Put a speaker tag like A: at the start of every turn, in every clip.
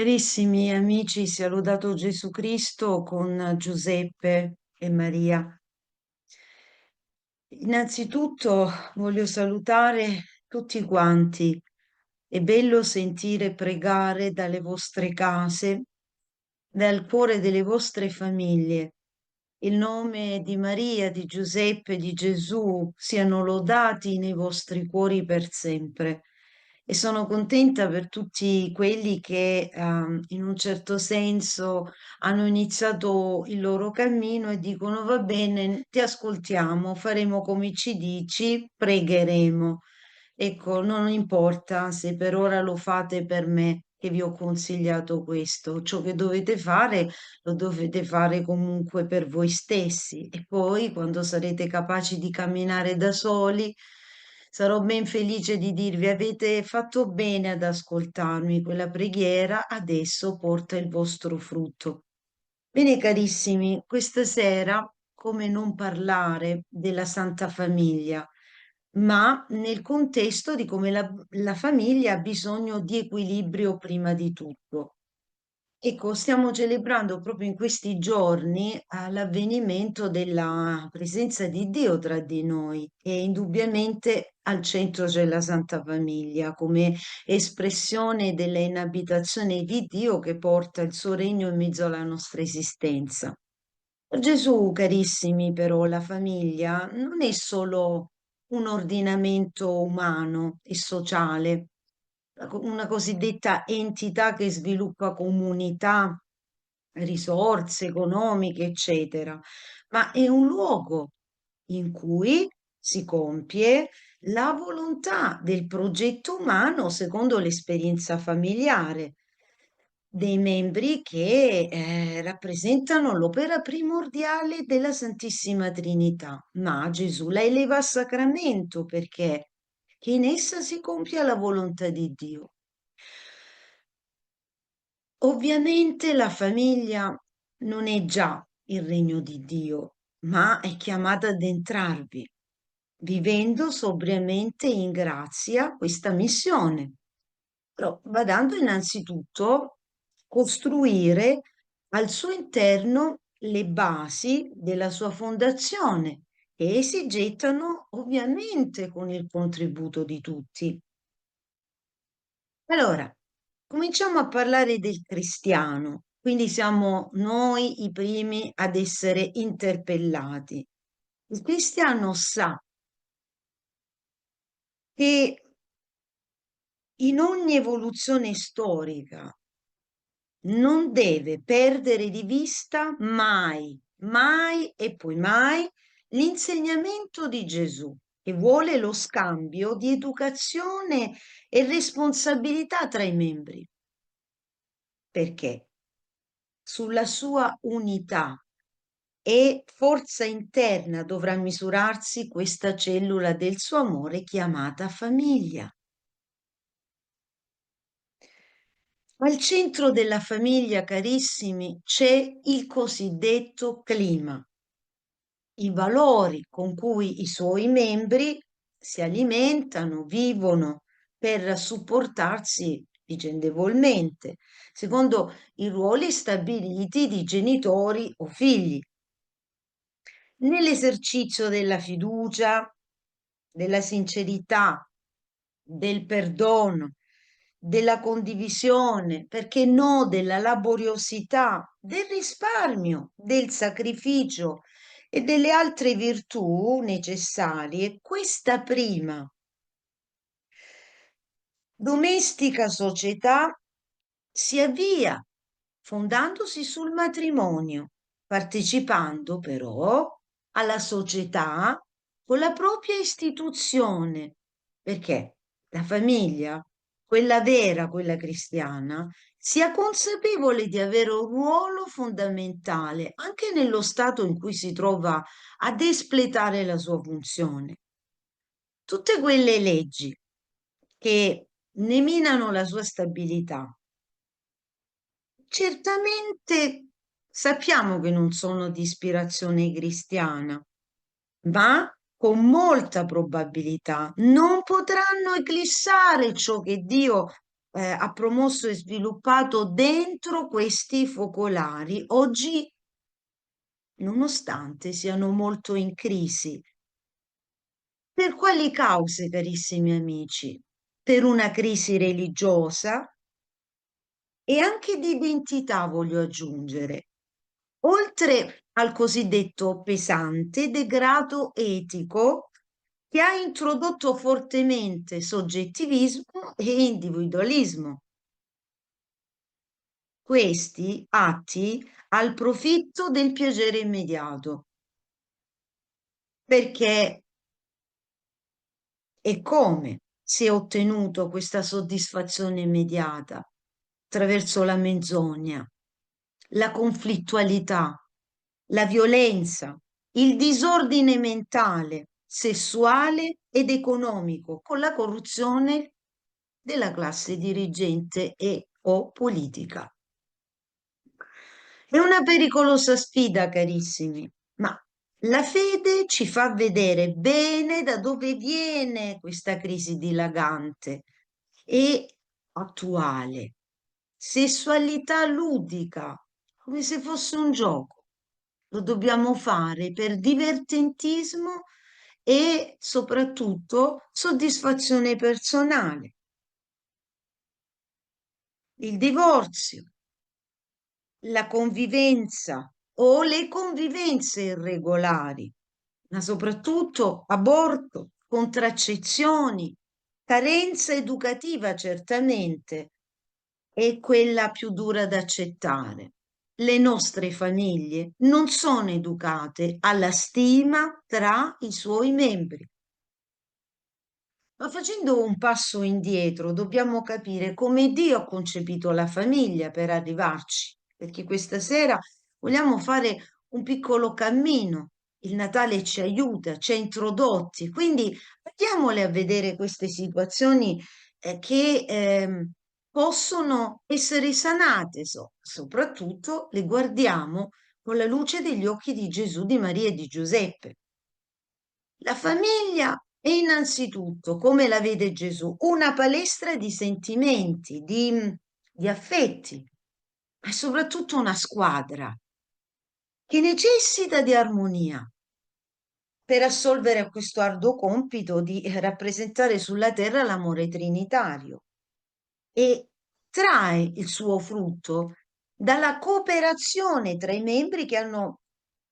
A: Carissimi amici, sia lodato Gesù Cristo con Giuseppe e Maria. Innanzitutto voglio salutare tutti quanti. È bello sentire pregare dalle vostre case, dal cuore delle vostre famiglie. Il nome di Maria, di Giuseppe, di Gesù siano lodati nei vostri cuori per sempre. E sono contenta per tutti quelli che in un certo senso hanno iniziato il loro cammino e dicono va bene, ti ascoltiamo, faremo come ci dici, pregheremo. Ecco, non importa se per ora lo fate per me, che vi ho consigliato questo. Ciò che dovete fare lo dovete fare comunque per voi stessi e poi quando sarete capaci di camminare da soli, sarò ben felice di dirvi avete fatto bene ad ascoltarmi, quella preghiera adesso porta il vostro frutto. Bene, carissimi, questa sera come non parlare della Santa Famiglia, ma nel contesto di come la famiglia ha bisogno di equilibrio prima di tutto. Ecco, stiamo celebrando proprio in questi giorni l'avvenimento della presenza di Dio tra di noi e indubbiamente al centro c'è la Santa Famiglia come espressione della inabitazione di Dio che porta il suo regno in mezzo alla nostra esistenza. Per Gesù, carissimi, però, la famiglia non è solo un ordinamento umano e sociale, una cosiddetta entità che sviluppa comunità, risorse economiche, eccetera, ma è un luogo in cui si compie la volontà del progetto umano secondo l'esperienza familiare dei membri che rappresentano l'opera primordiale della Santissima Trinità, ma Gesù la eleva a sacramento perché che in essa si compia la volontà di Dio. Ovviamente la famiglia non è già il regno di Dio, ma è chiamata ad entrarvi, vivendo sobriamente in grazia questa missione. Però badando innanzitutto costruire al suo interno le basi della sua fondazione e si gettano ovviamente con il contributo di tutti. Allora, cominciamo a parlare del cristiano, quindi siamo noi i primi ad essere interpellati. Il cristiano sa che in ogni evoluzione storica non deve perdere di vista mai, mai e poi mai l'insegnamento di Gesù, che vuole lo scambio di educazione e responsabilità tra i membri. Perché? Sulla sua unità e forza interna dovrà misurarsi questa cellula del suo amore chiamata famiglia. Al centro della famiglia, carissimi, c'è il cosiddetto clima, i valori con cui i suoi membri si alimentano, vivono per supportarsi vicendevolmente, secondo i ruoli stabiliti di genitori o figli. Nell'esercizio della fiducia, della sincerità, del perdono, della condivisione, perché no, della laboriosità, del risparmio, del sacrificio e delle altre virtù necessarie, questa prima domestica società si avvia fondandosi sul matrimonio, partecipando però alla società con la propria istituzione, perché la famiglia, quella vera, quella cristiana, sia consapevole di avere un ruolo fondamentale anche nello stato in cui si trova ad espletare la sua funzione. Tutte quelle leggi che ne minano la sua stabilità, certamente sappiamo che non sono di ispirazione cristiana, ma con molta probabilità non potranno eclissare ciò che Dio ha promosso e sviluppato dentro questi focolari, oggi, nonostante siano molto in crisi. Per quali cause, carissimi amici? Per una crisi religiosa e anche di identità, voglio aggiungere, oltre al cosiddetto pesante degrado etico che ha introdotto fortemente soggettivismo e individualismo. Questi atti al profitto del piacere immediato, perché e come si è ottenuto questa soddisfazione immediata? Attraverso la menzogna, la conflittualità, la violenza, il disordine mentale, sessuale ed economico, con la corruzione della classe dirigente e o politica. È una pericolosa sfida, carissimi, ma la fede ci fa vedere bene da dove viene questa crisi dilagante e attuale. Sessualità ludica, come se fosse un gioco. Lo dobbiamo fare per divertentismo e soprattutto soddisfazione personale. Il divorzio, la convivenza o le convivenze irregolari, ma soprattutto aborto, contraccezioni, carenza educativa certamente è quella più dura da accettare. Le nostre famiglie non sono educate alla stima tra i suoi membri. Ma facendo un passo indietro, dobbiamo capire come Dio ha concepito la famiglia per arrivarci, perché questa sera vogliamo fare un piccolo cammino. Il Natale ci aiuta, ci ha introdotti, quindi andiamole a vedere queste situazioni che possono essere sanate, soprattutto le guardiamo con la luce degli occhi di Gesù, di Maria e di Giuseppe. La famiglia è innanzitutto, come la vede Gesù, una palestra di sentimenti, di affetti, ma soprattutto una squadra che necessita di armonia per assolvere a questo arduo compito di rappresentare sulla terra l'amore trinitario e trae il suo frutto dalla cooperazione tra i membri che hanno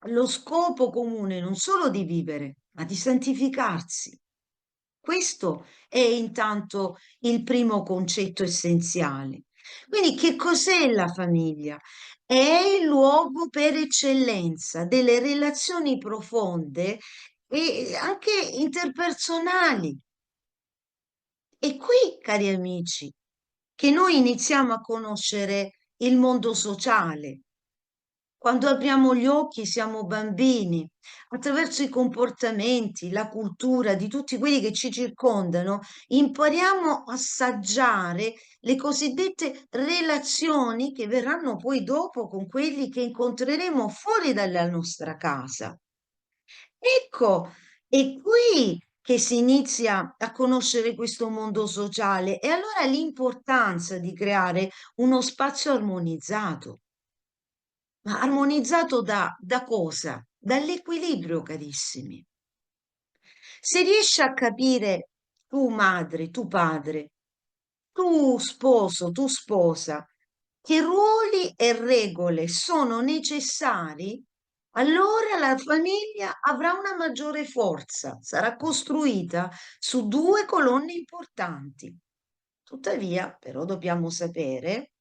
A: lo scopo comune non solo di vivere, ma di santificarsi. Questo è intanto il primo concetto essenziale. Quindi, che cos'è la famiglia? È il luogo per eccellenza delle relazioni profonde e anche interpersonali. E qui, cari amici, che noi iniziamo a conoscere il mondo sociale. Quando apriamo gli occhi siamo bambini, attraverso i comportamenti, la cultura di tutti quelli che ci circondano, impariamo a assaggiare le cosiddette relazioni che verranno poi dopo con quelli che incontreremo fuori dalla nostra casa. Ecco, è qui che si inizia a conoscere questo mondo sociale e allora l'importanza di creare uno spazio armonizzato. Ma armonizzato da cosa? Dall'equilibrio, carissimi. Se riesci a capire tu madre, tu padre, tu sposo, tu sposa, che ruoli e regole sono necessari, allora la famiglia avrà una maggiore forza, sarà costruita su due colonne importanti. Tuttavia, però, dobbiamo sapere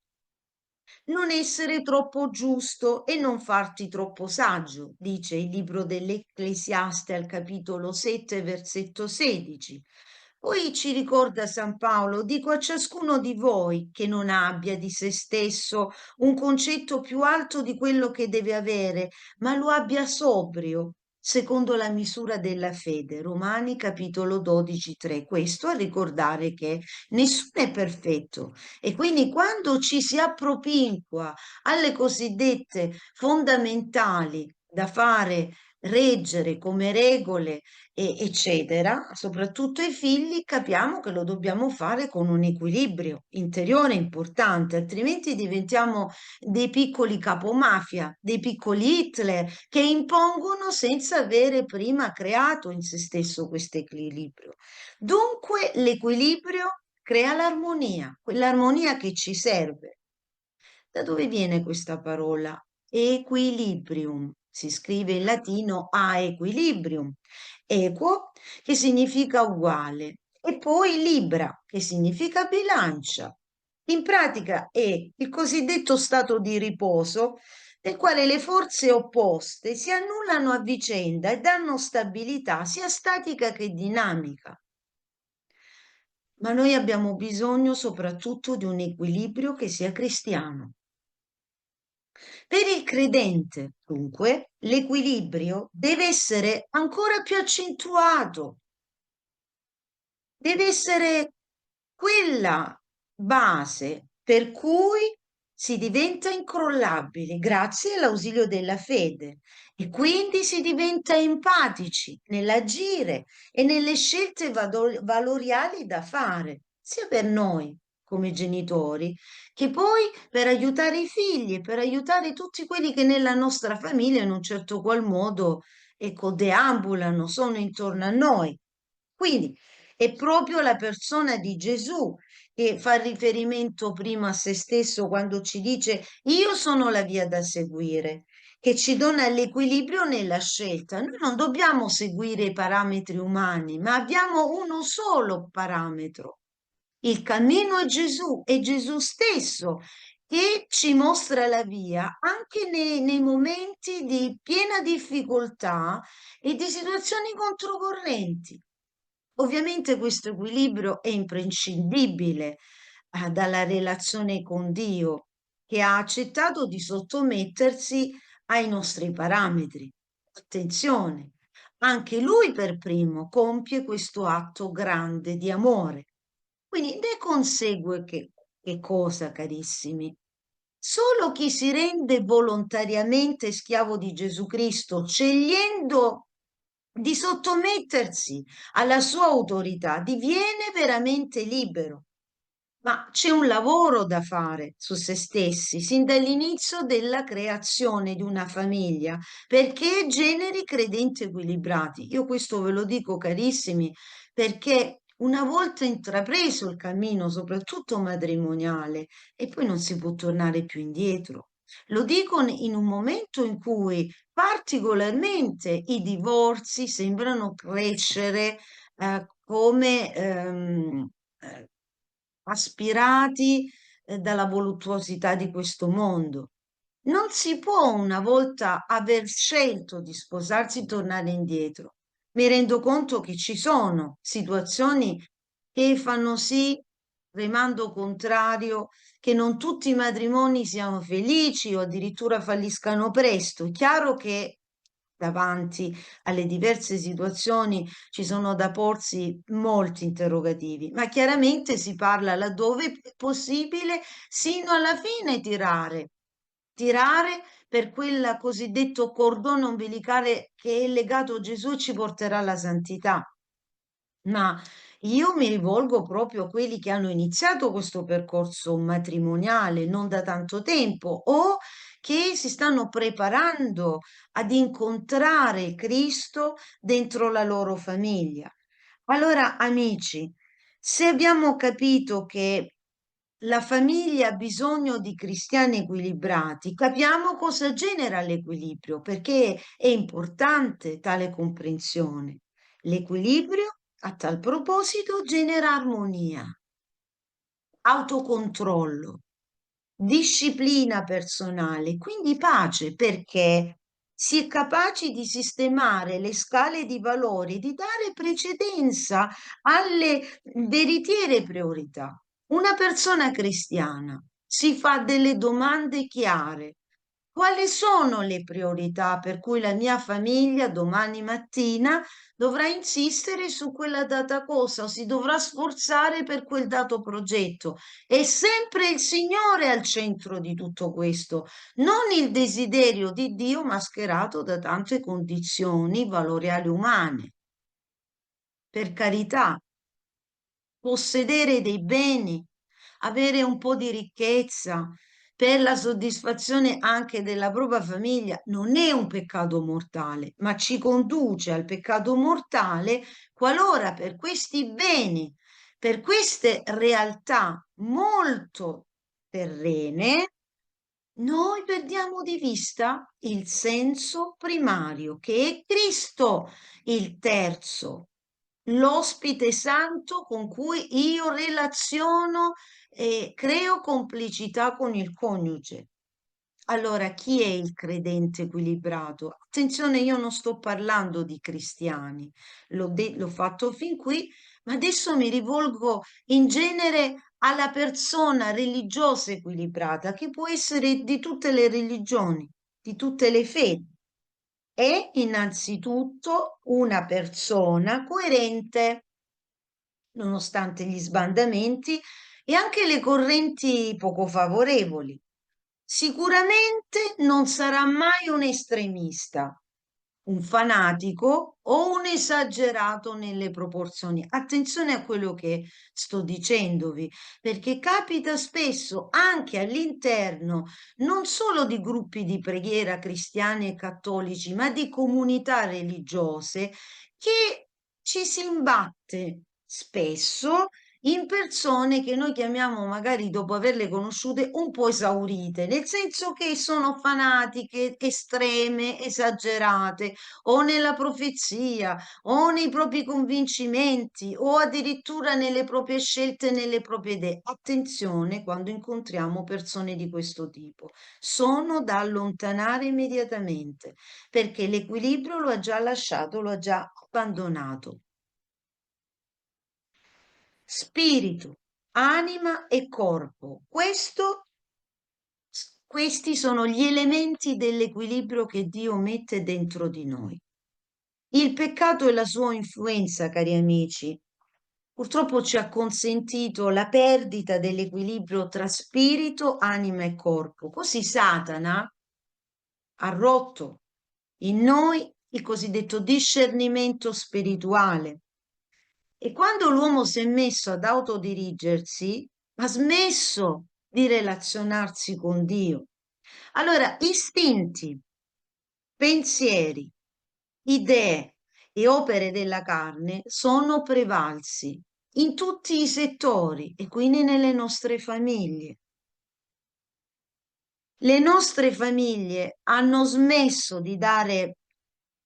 A: non essere troppo giusto e non farti troppo saggio, dice il libro dell'Ecclesiaste al capitolo 7, versetto 16. Poi ci ricorda San Paolo, dico a ciascuno di voi che non abbia di se stesso un concetto più alto di quello che deve avere, ma lo abbia sobrio, secondo la misura della fede. Romani capitolo 12, 3. Questo a ricordare che nessuno è perfetto e quindi quando ci si appropinqua alle cosiddette fondamentali da fare reggere come regole, eccetera, soprattutto ai figli, capiamo che lo dobbiamo fare con un equilibrio interiore importante, altrimenti diventiamo dei piccoli capomafia, dei piccoli Hitler che impongono senza avere prima creato in se stesso questo equilibrio. Dunque, l'equilibrio crea l'armonia, quell'armonia che ci serve. Da dove viene questa parola? Equilibrium. Si scrive in latino a equilibrium. Equo, che significa uguale, e poi libra, che significa bilancia. In pratica è il cosiddetto stato di riposo nel quale le forze opposte si annullano a vicenda e danno stabilità sia statica che dinamica. Ma noi abbiamo bisogno soprattutto di un equilibrio che sia cristiano. Per il credente, dunque, l'equilibrio deve essere ancora più accentuato, deve essere quella base per cui si diventa incrollabili grazie all'ausilio della fede e quindi si diventa empatici nell'agire e nelle scelte valoriali da fare, sia per noi come genitori, che poi per aiutare i figli, per aiutare tutti quelli che nella nostra famiglia in un certo qual modo, ecco, deambulano, sono intorno a noi. Quindi è proprio la persona di Gesù che fa riferimento prima a se stesso quando ci dice io sono la via da seguire, che ci dona l'equilibrio nella scelta. Noi non dobbiamo seguire i parametri umani, ma abbiamo uno solo parametro. Il cammino è Gesù stesso che ci mostra la via anche nei momenti di piena difficoltà e di situazioni controcorrenti. Ovviamente questo equilibrio è imprescindibile, dalla relazione con Dio, che ha accettato di sottomettersi ai nostri parametri. Attenzione, anche lui per primo compie questo atto grande di amore. Quindi ne consegue che cosa, carissimi? Solo chi si rende volontariamente schiavo di Gesù Cristo, scegliendo di sottomettersi alla sua autorità, diviene veramente libero. Ma c'è un lavoro da fare su se stessi, sin dall'inizio della creazione di una famiglia, perché generi credenti equilibrati. Io questo ve lo dico, carissimi, perché una volta intrapreso il cammino, soprattutto matrimoniale, e poi non si può tornare più indietro. Lo dico in un momento in cui particolarmente i divorzi sembrano crescere come aspirati dalla voluttuosità di questo mondo. Non si può, una volta aver scelto di sposarsi, tornare indietro. Mi rendo conto che ci sono situazioni che fanno sì, remando contrario, che non tutti i matrimoni siano felici o addirittura falliscano presto. È chiaro che davanti alle diverse situazioni ci sono da porsi molti interrogativi, ma chiaramente si parla laddove è possibile sino alla fine tirare per quel cosiddetto cordone ombelicale che è legato a Gesù e ci porterà alla santità. Ma io mi rivolgo proprio a quelli che hanno iniziato questo percorso matrimoniale non da tanto tempo o che si stanno preparando ad incontrare Cristo dentro la loro famiglia. Allora, amici, se abbiamo capito che la famiglia ha bisogno di cristiani equilibrati, capiamo cosa genera l'equilibrio, perché è importante tale comprensione. L'equilibrio a tal proposito genera armonia, autocontrollo, disciplina personale, quindi pace, perché si è capaci di sistemare le scale di valori, di dare precedenza alle veritiere priorità. Una persona cristiana si fa delle domande chiare. Quali sono le priorità per cui la mia famiglia domani mattina dovrà insistere su quella data cosa o si dovrà sforzare per quel dato progetto? È sempre il Signore al centro di tutto questo, non il desiderio di Dio mascherato da tante condizioni valoriali umane. Per carità, possedere dei beni, avere un po' di ricchezza per la soddisfazione anche della propria famiglia non è un peccato mortale, ma ci conduce al peccato mortale qualora per questi beni, per queste realtà molto terrene, noi perdiamo di vista il senso primario, che è Cristo, il terzo, l'ospite santo con cui io relaziono e creo complicità con il coniuge. Allora, chi è il credente equilibrato? Attenzione, io non sto parlando di cristiani, l'ho fatto fin qui, ma adesso mi rivolgo in genere alla persona religiosa equilibrata, che può essere di tutte le religioni, di tutte le fedi. È innanzitutto una persona coerente, nonostante gli sbandamenti e anche le correnti poco favorevoli. Sicuramente non sarà mai un estremista, un fanatico o un esagerato nelle proporzioni. Attenzione a quello che sto dicendovi, perché capita spesso anche all'interno non solo di gruppi di preghiera cristiani e cattolici, ma di comunità religiose che ci si imbatte spesso in persone che noi chiamiamo magari dopo averle conosciute un po' esaurite, nel senso che sono fanatiche, estreme, esagerate, o nella profezia, o nei propri convincimenti, o addirittura nelle proprie scelte, nelle proprie idee. Attenzione quando incontriamo persone di questo tipo. Sono da allontanare immediatamente, perché l'equilibrio lo ha già lasciato, lo ha già abbandonato. Spirito, anima e corpo. Questi sono gli elementi dell'equilibrio che Dio mette dentro di noi. Il peccato e la sua influenza, cari amici, purtroppo ci ha consentito la perdita dell'equilibrio tra spirito, anima e corpo. Così Satana ha rotto in noi il cosiddetto discernimento spirituale. E quando l'uomo si è messo ad autodirigersi, ha smesso di relazionarsi con Dio. Allora, istinti, pensieri, idee e opere della carne sono prevalsi in tutti i settori e quindi nelle nostre famiglie. Le nostre famiglie hanno smesso di dare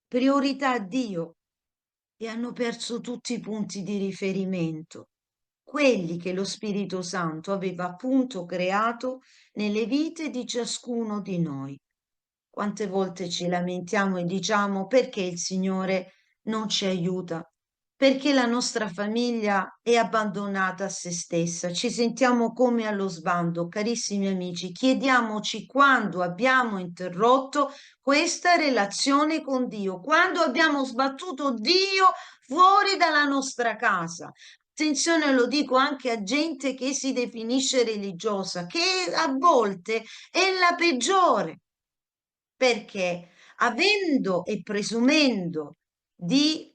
A: priorità a Dio e hanno perso tutti i punti di riferimento, quelli che lo Spirito Santo aveva appunto creato nelle vite di ciascuno di noi. Quante volte ci lamentiamo e diciamo perché il Signore non ci aiuta, perché la nostra famiglia è abbandonata a se stessa, ci sentiamo come allo sbando. Carissimi amici, chiediamoci quando abbiamo interrotto questa relazione con Dio, quando abbiamo sbattuto Dio fuori dalla nostra casa. Attenzione, lo dico anche a gente che si definisce religiosa, che a volte è la peggiore perché avendo e presumendo di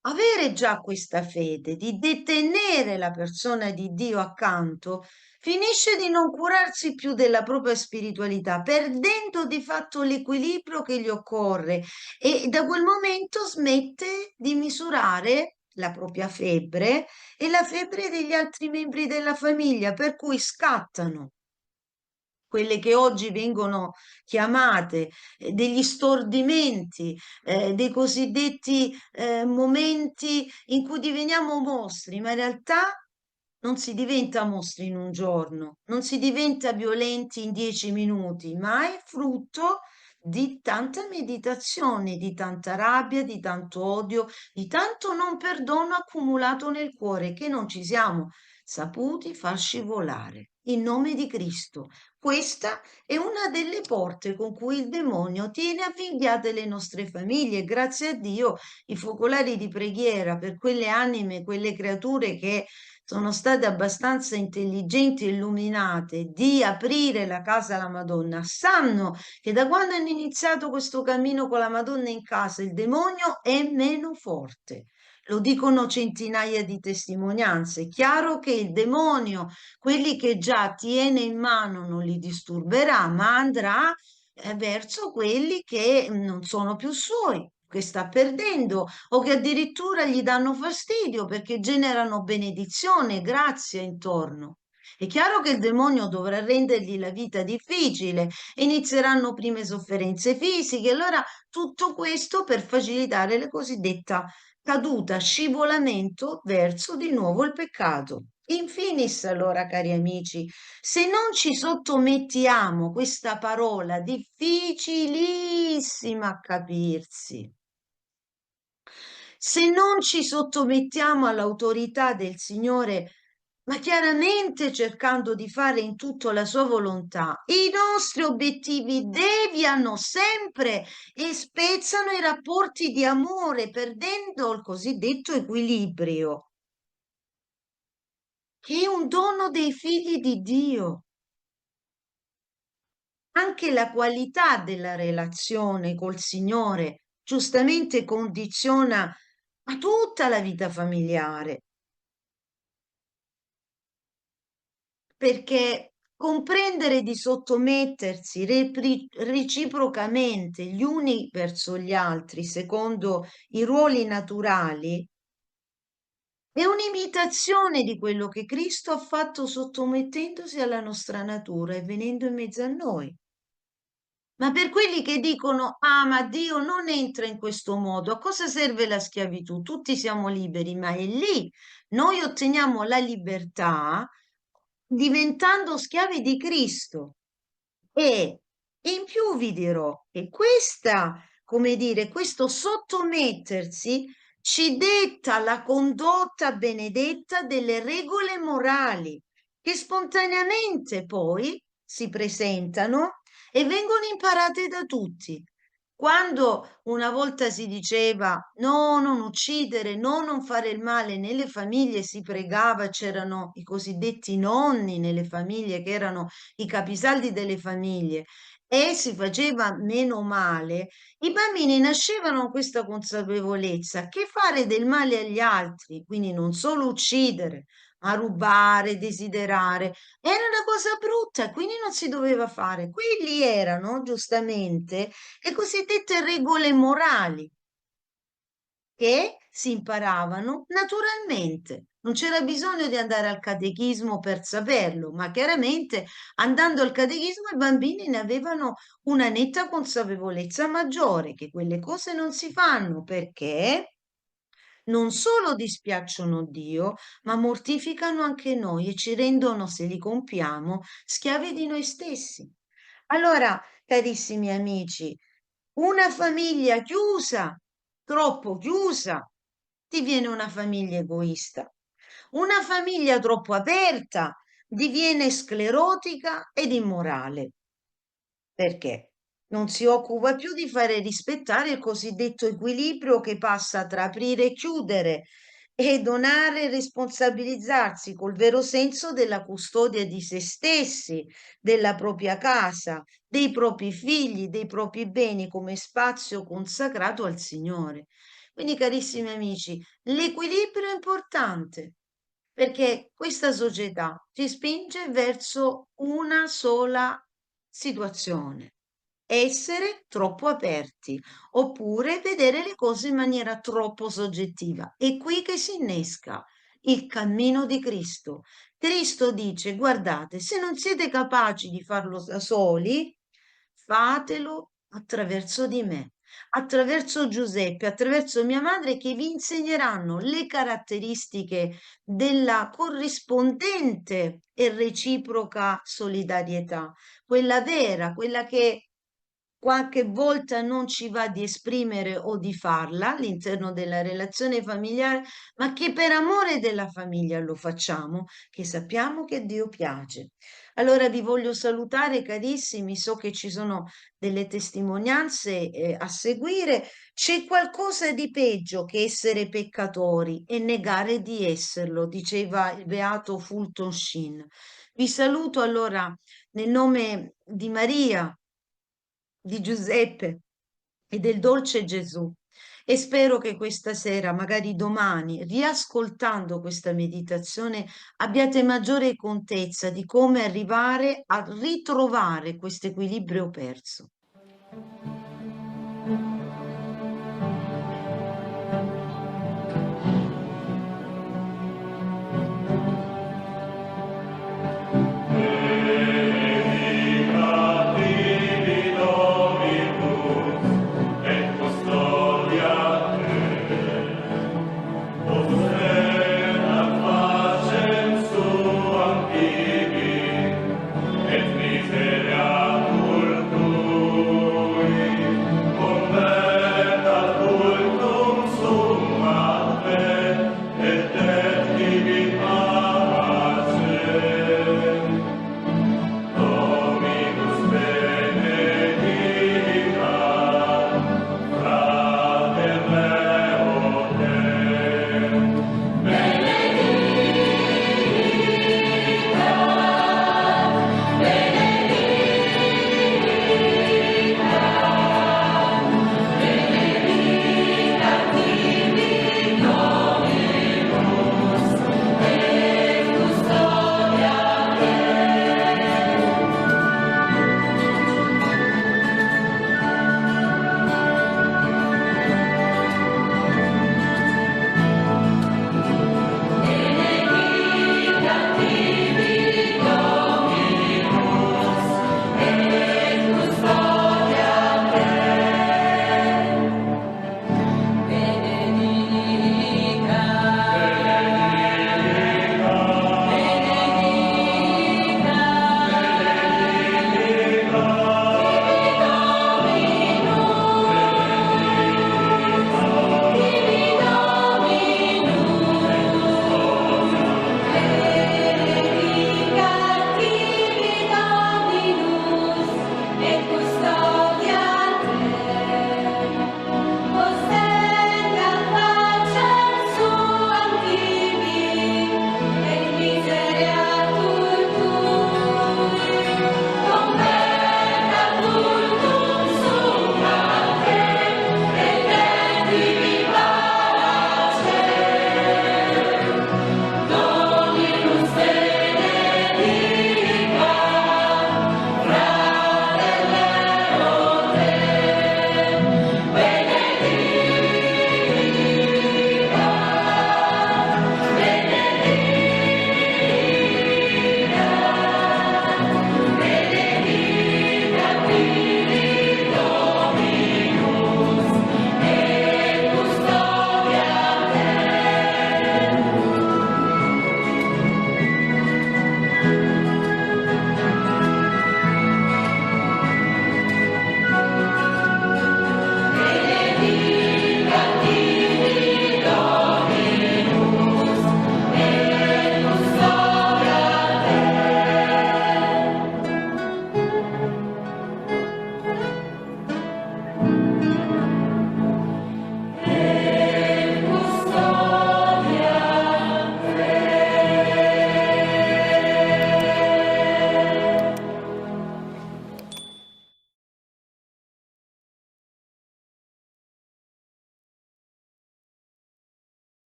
A: avere già questa fede, di detenere la persona di Dio accanto, finisce di non curarsi più della propria spiritualità, perdendo di fatto l'equilibrio che gli occorre e da quel momento smette di misurare la propria febbre e la febbre degli altri membri della famiglia, per cui scattano quelle che oggi vengono chiamate degli stordimenti, dei cosiddetti momenti in cui diveniamo mostri, ma in realtà non si diventa mostri in un giorno, non si diventa violenti in 10 minuti, ma è frutto di tanta meditazione, di tanta rabbia, di tanto odio, di tanto non perdono accumulato nel cuore che non ci siamo saputi far scivolare. In nome di Cristo. Questa è una delle porte con cui il demonio tiene avvinghiate le nostre famiglie. Grazie a Dio, i focolari di preghiera per quelle anime, quelle creature che sono state abbastanza intelligenti e illuminate di aprire la casa alla Madonna, sanno che da quando hanno iniziato questo cammino con la Madonna in casa, il demonio è meno forte. Lo dicono centinaia di testimonianze. È chiaro che il demonio, quelli che già tiene in mano, non li disturberà, ma andrà verso quelli che non sono più suoi, che sta perdendo o che addirittura gli danno fastidio perché generano benedizione, grazia intorno. È chiaro che il demonio dovrà rendergli la vita difficile, inizieranno prime sofferenze fisiche, allora tutto questo per facilitare la cosiddetta caduta, scivolamento verso di nuovo il peccato. In finis, allora, cari amici, se non ci sottomettiamo questa parola difficilissima a capirsi, se non ci sottomettiamo all'autorità del Signore, ma chiaramente cercando di fare in tutto la sua volontà, i nostri obiettivi deviano sempre e spezzano i rapporti di amore, perdendo il cosiddetto equilibrio, che è un dono dei figli di Dio. Anche la qualità della relazione col Signore giustamente condiziona a tutta la vita familiare, perché comprendere di sottomettersi reciprocamente gli uni verso gli altri, secondo i ruoli naturali, è un'imitazione di quello che Cristo ha fatto sottomettendosi alla nostra natura e venendo in mezzo a noi. Ma per quelli che dicono, ah, ma Dio non entra in questo modo, a cosa serve la schiavitù? Tutti siamo liberi, ma è lì. Noi otteniamo la libertà diventando schiavi di Cristo. E in più vi dirò che questa, come dire, questo sottomettersi ci detta la condotta benedetta delle regole morali che spontaneamente poi si presentano e vengono imparate da tutti. Quando una volta si diceva no, non uccidere, no, non fare il male, nelle famiglie si pregava, c'erano i cosiddetti nonni nelle famiglie che erano i capisaldi delle famiglie e si faceva meno male, i bambini nascevano con questa consapevolezza che fare del male agli altri, quindi non solo uccidere, ma rubare, desiderare, era una cosa brutta e quindi non si doveva fare. Quelli erano giustamente le cosiddette regole morali che si imparavano naturalmente. Non c'era bisogno di andare al catechismo per saperlo, ma chiaramente andando al catechismo i bambini ne avevano una netta consapevolezza maggiore che quelle cose non si fanno perché non solo dispiacciono Dio, ma mortificano anche noi e ci rendono, se li compiamo, schiavi di noi stessi. Allora, carissimi amici, una famiglia chiusa, troppo chiusa, diviene una famiglia egoista. Una famiglia troppo aperta diviene sclerotica ed immorale. Perché? Non si occupa più di fare rispettare il cosiddetto equilibrio che passa tra aprire e chiudere e donare e responsabilizzarsi col vero senso della custodia di se stessi, della propria casa, dei propri figli, dei propri beni come spazio consacrato al Signore. Quindi, carissimi amici, l'equilibrio è importante perché questa società ci spinge verso una sola situazione, essere troppo aperti oppure vedere le cose in maniera troppo soggettiva. È qui che si innesca il cammino di Cristo. Cristo dice, guardate, se non siete capaci di farlo da soli, fatelo attraverso di me, attraverso Giuseppe, attraverso mia madre che vi insegneranno le caratteristiche della corrispondente e reciproca solidarietà, quella vera, quella che qualche volta non ci va di esprimere o di farla all'interno della relazione familiare, ma che per amore della famiglia lo facciamo, che sappiamo che Dio piace. Allora vi voglio salutare carissimi, so che ci sono delle testimonianze a seguire. C'è qualcosa di peggio che essere peccatori e negare di esserlo, diceva il beato Fulton Sheen. Vi saluto allora nel nome di Maria, di Giuseppe e del dolce Gesù. E spero che questa sera, magari domani, riascoltando questa meditazione, abbiate maggiore contezza di come arrivare a ritrovare questo equilibrio perso.